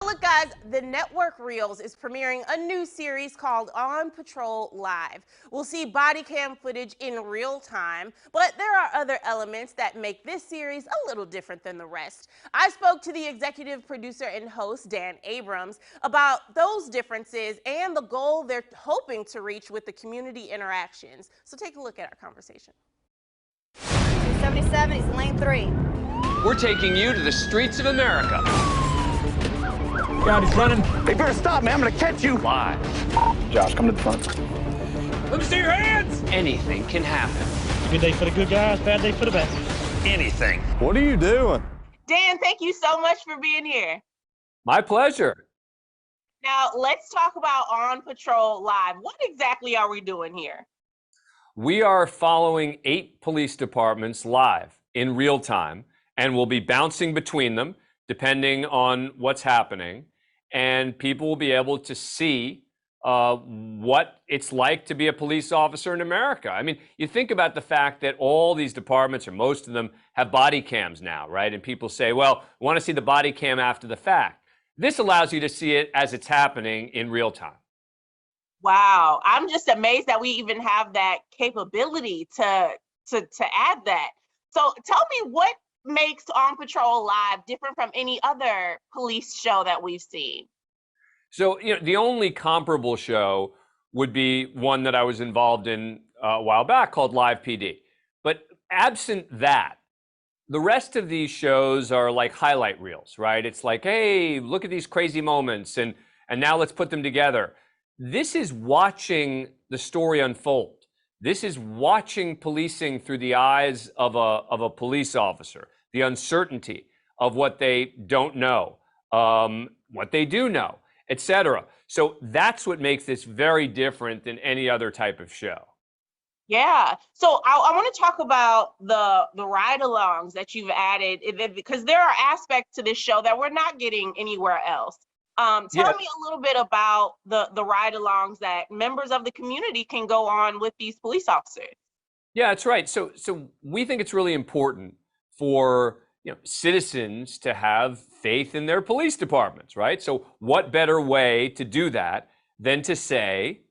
look, guys, the network Reels is premiering a new series called On Patrol Live. We'll see body cam footage in real time, but there are other elements that make this series a little different than the rest. I spoke to the executive producer and host, Dan Abrams, about those differences and the goal they're hoping to reach with the community interactions. So take a look at our conversation. 277, he's in lane 3. We're taking you to the streets of America. God, he's running. They better stop, man. I'm gonna catch you. Live. Josh, come to the front. Let me see your hands. Anything can happen. Good day for the good guys, bad day for the bad. Anything. What are you doing? Dan, thank you so much for being here. My pleasure. Now, let's talk about On Patrol Live. What exactly are we doing here? We are following 8 police departments live in real time, and we'll be bouncing between them depending on what's happening. And people will be able to see what it's like to be a police officer in America. I mean, you think about the fact that all these departments, or most of them, have body cams now, right? And people say, well, we want to see the body cam after the fact. This allows you to see it as it's happening in real time. Wow, I'm just amazed that we even have that capability to add that. So tell me, what makes On Patrol Live different from any other police show that we've seen? So, the only comparable show would be one that I was involved in a while back called Live PD. But absent that, the rest of these shows are like highlight reels, right? It's like, hey, look at these crazy moments, and now let's put them together. This is watching the story unfold. This is watching policing through the eyes of a police officer, the uncertainty of what they don't know, what they do know, etc. So that's what makes this very different than any other type of show. Yeah. So I want to talk about the ride-alongs that you've added, because there are aspects to this show that we're not getting anywhere else. Tell me a little bit about the ride-alongs that members of the community can go on with these police officers. Yeah, that's right. So we think it's really important for citizens to have faith in their police departments, right? So what better way to do that than to say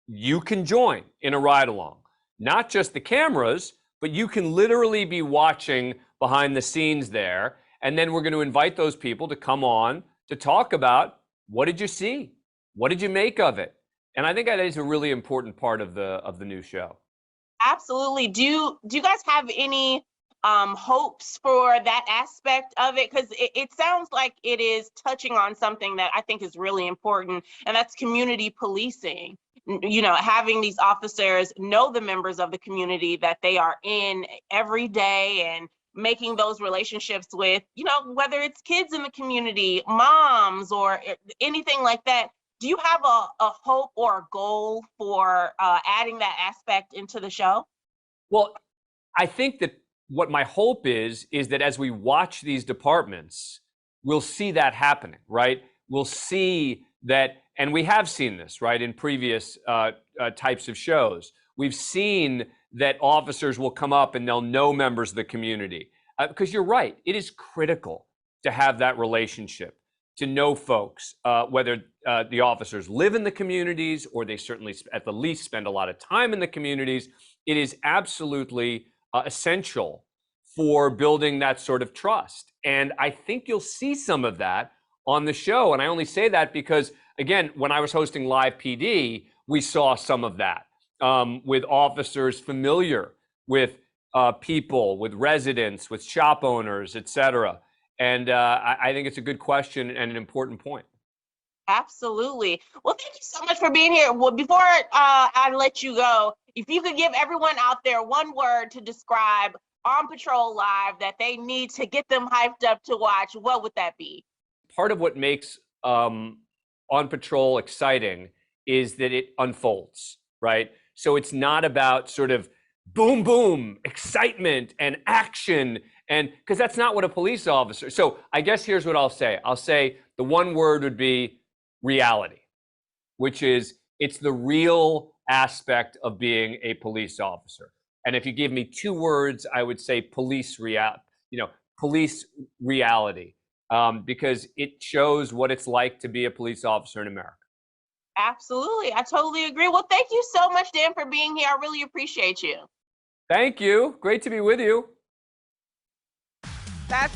you can join in a ride-along? Not just the cameras, but you can literally be watching behind the scenes there. And then we're going to invite those people to come on to talk about, what did you see? What did you make of it? And I think that is a really important part of the new show. Absolutely. Do you guys have any hopes for that aspect of it? Because it sounds like it is touching on something that I think is really important, and that's community policing. Having these officers know the members of the community that they are in every day, and making those relationships with, whether it's kids in the community, moms, or anything like that. Do you have a hope or a goal for adding that aspect into the show? Well, I think that what my hope is that as we watch these departments, we'll see that happening, right? We'll see that, and we have seen this, right, in previous types of shows. We've seen that officers will come up and they'll know members of the community. Because you're right, it is critical to have that relationship, to know folks, whether the officers live in the communities or they certainly at the least spend a lot of time in the communities. It is absolutely essential for building that sort of trust. And I think you'll see some of that on the show. And I only say that because, again, when I was hosting Live PD, we saw some of that. With officers familiar with people, with residents, with shop owners, et cetera. And I think it's a good question and an important point. Absolutely. Well, thank you so much for being here. Well, before I let you go, if you could give everyone out there one word to describe On Patrol Live that they need to get them hyped up to watch, what would that be? Part of what makes On Patrol exciting is that it unfolds, right? So it's not about sort of boom, boom, excitement and action, and because that's not what a police officer. So I guess here's what I'll say. I'll say the one word would be reality, which is it's the real aspect of being a police officer. And if you give me 2 words, I would say police reality. because it shows what it's like to be a police officer in America. Absolutely. I totally agree. Well, thank you so much, Dan, for being here. I really appreciate you. Thank you. Great to be with you. That's